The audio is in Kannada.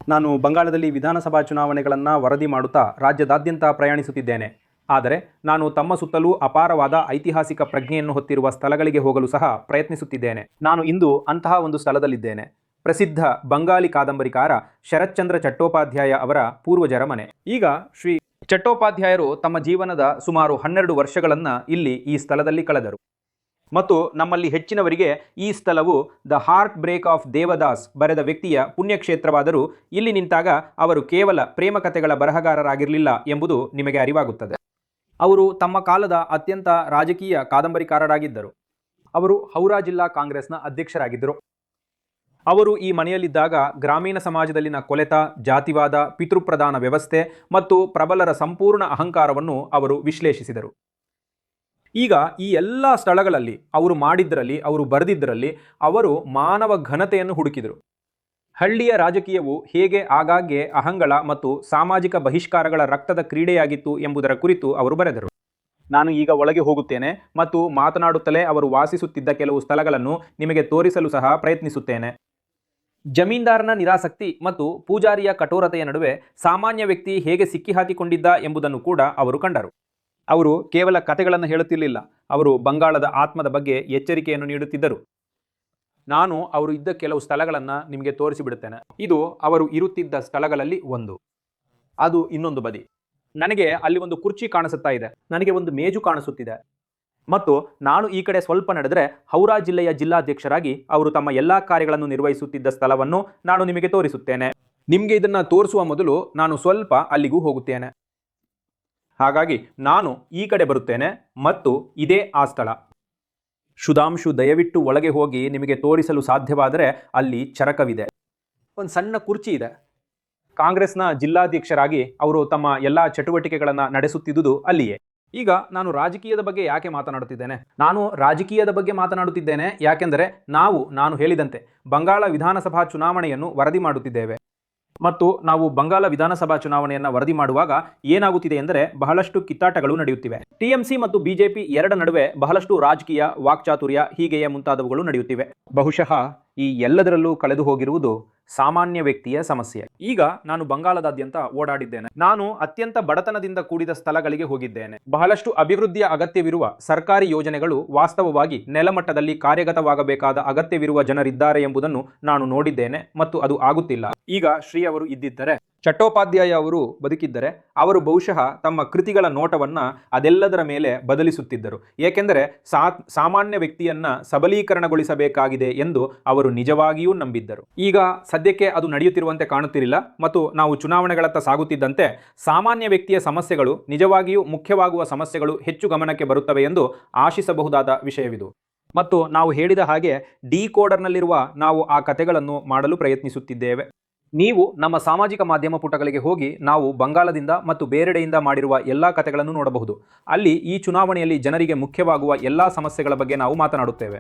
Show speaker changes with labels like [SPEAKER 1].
[SPEAKER 1] ನಾನು ಬಂಗಾಳದಲ್ಲಿ ವಿಧಾನಸಭಾ ಚುನಾವಣೆಗಳನ್ನು ವರದಿ ಮಾಡುತ್ತಾ ರಾಜ್ಯದಾದ್ಯಂತ ಪ್ರಯಾಣಿಸುತ್ತಿದ್ದೇನೆ. ಆದರೆ ನಾನು ತಮ್ಮ ಸುತ್ತಲೂ ಅಪಾರವಾದ ಐತಿಹಾಸಿಕ ಪ್ರಜ್ಞೆಯನ್ನು ಹೊತ್ತಿರುವ ಸ್ಥಳಗಳಿಗೆ ಹೋಗಲು ಸಹ ಪ್ರಯತ್ನಿಸುತ್ತಿದ್ದೇನೆ. ನಾನು ಇಂದು ಅಂತಹ ಒಂದು ಸ್ಥಳದಲ್ಲಿದ್ದೇನೆ. ಪ್ರಸಿದ್ಧ ಬಂಗಾಳಿ ಕಾದಂಬರಿಕಾರ ಶರತ್ಚಂದ್ರ ಚಟ್ಟೋಪಾಧ್ಯಾಯ ಅವರ ಪೂರ್ವಜರ ಮನೆ. ಈಗ ಶ್ರೀ ಚಟ್ಟೋಪಾಧ್ಯಾಯರು ತಮ್ಮ ಜೀವನದ ಸುಮಾರು 12 ವರ್ಷಗಳನ್ನು ಈ ಸ್ಥಳದಲ್ಲಿ ಕಳೆದರು. ಮತ್ತು ನಮ್ಮಲ್ಲಿ ಹೆಚ್ಚಿನವರಿಗೆ ಈ ಸ್ಥಳವು the heartbreak of Devdas ಬರೆದ ವ್ಯಕ್ತಿಯ ಪುಣ್ಯಕ್ಷೇತ್ರವಾದರೂ ಇಲ್ಲಿ ನಿಂತಾಗ ಅವರು ಕೇವಲ ಪ್ರೇಮ ಕಥೆಗಳ ಬರಹಗಾರರಾಗಿರಲಿಲ್ಲ ಎಂಬುದು ನಿಮಗೆ ಅರಿವಾಗುತ್ತದೆ. ಅವರು ತಮ್ಮ ಕಾಲದ ಅತ್ಯಂತ ರಾಜಕೀಯ ಕಾದಂಬರಿಕಾರರಾಗಿದ್ದರು. ಅವರು ಹೌರಾ ಜಿಲ್ಲಾ ಕಾಂಗ್ರೆಸ್ನ ಅಧ್ಯಕ್ಷರಾಗಿದ್ದರು. ಅವರು ಈ ಮನೆಯಲ್ಲಿದ್ದಾಗ ಗ್ರಾಮೀಣ ಸಮಾಜದಲ್ಲಿನ ಕೊಲೆತ, ಜಾತಿವಾದ, ಪಿತೃಪ್ರಧಾನ ವ್ಯವಸ್ಥೆ ಮತ್ತು ಪ್ರಬಲರ ಸಂಪೂರ್ಣ ಅಹಂಕಾರವನ್ನು ಅವರು ವಿಶ್ಲೇಷಿಸಿದರು. ಈಗ ಈ ಎಲ್ಲ ಸ್ಥಳಗಳಲ್ಲಿ ಅವರು ಮಾಡಿದ್ದರಲ್ಲಿ, ಅವರು ಬರೆದಿದ್ದರಲ್ಲಿ ಅವರು ಮಾನವ ಘನತೆಯನ್ನು ಹುಡುಕಿದರು. ಹಳ್ಳಿಯ ರಾಜಕೀಯವು ಹೇಗೆ ಆಗಾಗ್ಗೆ ಅಹಂಗಳ ಮತ್ತು ಸಾಮಾಜಿಕ ಬಹಿಷ್ಕಾರಗಳ ರಕ್ತದ ಕ್ರೀಡೆಯಾಗಿತ್ತು ಎಂಬುದರ ಕುರಿತು ಅವರು ಬರೆದರು. ನಾನು ಈಗ ಒಳಗೆ ಹೋಗುತ್ತೇನೆ ಮತ್ತು ಮಾತನಾಡುತ್ತಲೇ ಅವರು ವಾಸಿಸುತ್ತಿದ್ದ ಕೆಲವು ಸ್ಥಳಗಳನ್ನು ನಿಮಗೆ ತೋರಿಸಲು ಸಹ ಪ್ರಯತ್ನಿಸುತ್ತೇನೆ. ಜಮೀನ್ದಾರನ ನಿರಾಸಕ್ತಿ ಮತ್ತು ಪೂಜಾರಿಯ ಕಠೋರತೆಯ ನಡುವೆ ಸಾಮಾನ್ಯ ವ್ಯಕ್ತಿ ಹೇಗೆ ಸಿಕ್ಕಿಹಾಕಿಕೊಂಡಿದ್ದ ಎಂಬುದನ್ನು ಕೂಡ ಅವರು ಕಂಡರು. ಅವರು ಕೇವಲ ಕಥೆಗಳನ್ನು ಹೇಳುತ್ತಿರಲಿಲ್ಲ, ಅವರು ಬಂಗಾಳದ ಆತ್ಮದ ಬಗ್ಗೆ ಎಚ್ಚರಿಕೆಯನ್ನು ನೀಡುತ್ತಿದ್ದರು. ನಾನು ಅವರು ಇದ್ದ ಕೆಲವು ಸ್ಥಳಗಳನ್ನು ನಿಮಗೆ ತೋರಿಸಿಬಿಡುತ್ತೇನೆ. ಇದು ಅವರು ಇರುತ್ತಿದ್ದ ಸ್ಥಳಗಳಲ್ಲಿ ಒಂದು. ಅದು ಇನ್ನೊಂದು ಬದಿ. ನನಗೆ ಅಲ್ಲಿ ಒಂದು ಕುರ್ಚಿ ಕಾಣಿಸುತ್ತಾ ಇದೆ, ನನಗೆ ಒಂದು ಮೇಜು ಕಾಣಿಸುತ್ತಿದೆ. ಮತ್ತು ನಾನು ಈ ಕಡೆ ಸ್ವಲ್ಪ ನಡೆದರೆ ಹೌರಾ ಜಿಲ್ಲೆಯ ಜಿಲ್ಲಾಧ್ಯಕ್ಷರಾಗಿ ಅವರು ತಮ್ಮ ಎಲ್ಲ ಕಾರ್ಯಗಳನ್ನು ನಿರ್ವಹಿಸುತ್ತಿದ್ದ ಸ್ಥಳವನ್ನು ನಾನು ನಿಮಗೆ ತೋರಿಸುತ್ತೇನೆ. ನಿಮಗೆ ಇದನ್ನು ತೋರಿಸುವ ಮೊದಲು ನಾನು ಸ್ವಲ್ಪ ಅಲ್ಲಿಗೂ ಹೋಗುತ್ತೇನೆ. ಹಾಗಾಗಿ ನಾನು ಈ ಕಡೆ ಬರುತ್ತೇನೆ ಮತ್ತು ಇದೇ ಆ ಸ್ಥಳ. ಸುಧಾಂಶು, ದಯವಿಟ್ಟು ಒಳಗೆ ಹೋಗಿ ನಿಮಗೆ ತೋರಿಸಲು ಸಾಧ್ಯವಾದರೆ ಅಲ್ಲಿ ಚರಕವಿದೆ, ಒಂದು ಸಣ್ಣ ಕುರ್ಚಿ ಇದೆ. ಕಾಂಗ್ರೆಸ್ನ ಜಿಲ್ಲಾಧ್ಯಕ್ಷರಾಗಿ ಅವರು ತಮ್ಮ ಎಲ್ಲ ಚಟುವಟಿಕೆಗಳನ್ನು ನಡೆಸುತ್ತಿದ್ದುದು ಅಲ್ಲಿಯೇ. ಈಗ ನಾನು ರಾಜಕೀಯದ ಬಗ್ಗೆ ಯಾಕೆ ಮಾತನಾಡುತ್ತಿದ್ದೇನೆ? ನಾನು ರಾಜಕೀಯದ ಬಗ್ಗೆ ಮಾತನಾಡುತ್ತಿದ್ದೇನೆ ಯಾಕೆಂದರೆ ನಾನು ಹೇಳಿದಂತೆ ಬಂಗಾಳ ವಿಧಾನಸಭಾ ಚುನಾವಣೆಯನ್ನು ವರದಿ ಮಾಡುತ್ತಿದ್ದೇವೆ. ಮತ್ತು ನಾವು ಬಂಗಾಳ ವಿಧಾನಸಭಾ ಚುನಾವಣೆಯನ್ನು ವರದಿ ಮಾಡುವಾಗ ಏನಾಗುತ್ತಿದೆ ಎಂದರೆ ಬಹಳಷ್ಟು ಕಿತ್ತಾಟಗಳು ನಡೆಯುತ್ತಿವೆ. ಟಿಎಂಸಿ ಮತ್ತು ಬಿಜೆಪಿ ಎರಡ ನಡುವೆ ಬಹಳಷ್ಟು ರಾಜಕೀಯ ವಾಕ್ಚಾತುರ್ಯ ಹೀಗೆಯೇ ಮುಂತಾದವುಗಳು ನಡೆಯುತ್ತಿವೆ. ಬಹುಶಃ ಈ ಎಲ್ಲದರಲ್ಲೂ ಕಳೆದು ಹೋಗಿರುವುದು ಸಾಮಾನ್ಯ ವ್ಯಕ್ತಿಯ ಸಮಸ್ಯೆ. ಈಗ ನಾನು ಬಂಗಾಳದಾದ್ಯಂತ ಓಡಾಡಿದ್ದೇನೆ. ನಾನು ಅತ್ಯಂತ ಬಡತನದಿಂದ ಕೂಡಿದ ಸ್ಥಳಗಳಿಗೆ ಹೋಗಿದ್ದೇನೆ. ಬಹಳಷ್ಟು ಅಭಿವೃದ್ಧಿಯ ಅಗತ್ಯವಿರುವ ಸರ್ಕಾರಿ ಯೋಜನೆಗಳು ವಾಸ್ತವವಾಗಿ ನೆಲಮಟ್ಟದಲ್ಲಿ ಕಾರ್ಯಗತವಾಗಬೇಕಾದ ಅಗತ್ಯವಿರುವ ಜನರಿದ್ದಾರೆ ಎಂಬುದನ್ನು ನಾನು ನೋಡಿದ್ದೇನೆ ಮತ್ತು ಅದು ಆಗುತ್ತಿಲ್ಲ. ಈಗ ಶ್ರೀ ಅವರು ಇದ್ದಿದ್ದರೆ, ಚಟ್ಟೋಪಾಧ್ಯಾಯ ಅವರು ಬದುಕಿದ್ದರೆ ಅವರು ಬಹುಶಃ ತಮ್ಮ ಕೃತಿಗಳ ನೋಟವನ್ನು ಅದೆಲ್ಲದರ ಮೇಲೆ ಬದಲಿಸುತ್ತಿದ್ದರು. ಏಕೆಂದರೆ ಸಾಮಾನ್ಯ ವ್ಯಕ್ತಿಯನ್ನ ಸಬಲೀಕರಣಗೊಳಿಸಬೇಕಾಗಿದೆ ಎಂದು ಅವರು ನಿಜವಾಗಿಯೂ ನಂಬಿದ್ದರು. ಈಗ ಸದ್ಯಕ್ಕೆ ಅದು ನಡೆಯುತ್ತಿರುವಂತೆ ಕಾಣುತ್ತಿರಲಿಲ್ಲ ಮತ್ತು ನಾವು ಚುನಾವಣೆಗಳತ್ತ ಸಾಗುತ್ತಿದ್ದಂತೆ ಸಾಮಾನ್ಯ ವ್ಯಕ್ತಿಯ ಸಮಸ್ಯೆಗಳು ನಿಜವಾಗಿಯೂ ಮುಖ್ಯವಾಗುವ ಸಮಸ್ಯೆಗಳು ಹೆಚ್ಚು ಗಮನಕ್ಕೆ ಬರುತ್ತವೆ ಎಂದು ಆಶಿಸಬಹುದಾದ ವಿಷಯವಿದು. ಮತ್ತು ನಾವು ಹೇಳಿದ ಹಾಗೆ ಡಿಕೋಡರ್ನಲ್ಲಿರುವ ನಾವು ಆ ಕಥೆಗಳನ್ನು ಮಾಡಲು ಪ್ರಯತ್ನಿಸುತ್ತಿದ್ದೇವೆ. ನೀವು ನಮ್ಮ ಸಾಮಾಜಿಕ ಮಾಧ್ಯಮ ಪುಟಗಳಿಗೆ ಹೋಗಿ ನಾವು ಬಂಗಾಳದಿಂದ ಮತ್ತು ಬೇರೆಡೆಯಿಂದ ಮಾಡಿರುವ ಎಲ್ಲ ಕಥೆಗಳನ್ನು ನೋಡಬಹುದು. ಅಲ್ಲಿ ಈ ಚುನಾವಣೆಯಲ್ಲಿ ಜನರಿಗೆ ಮುಖ್ಯವಾಗುವ ಎಲ್ಲ ಸಮಸ್ಯೆಗಳ ಬಗ್ಗೆ ನಾವು ಮಾತನಾಡುತ್ತೇವೆ.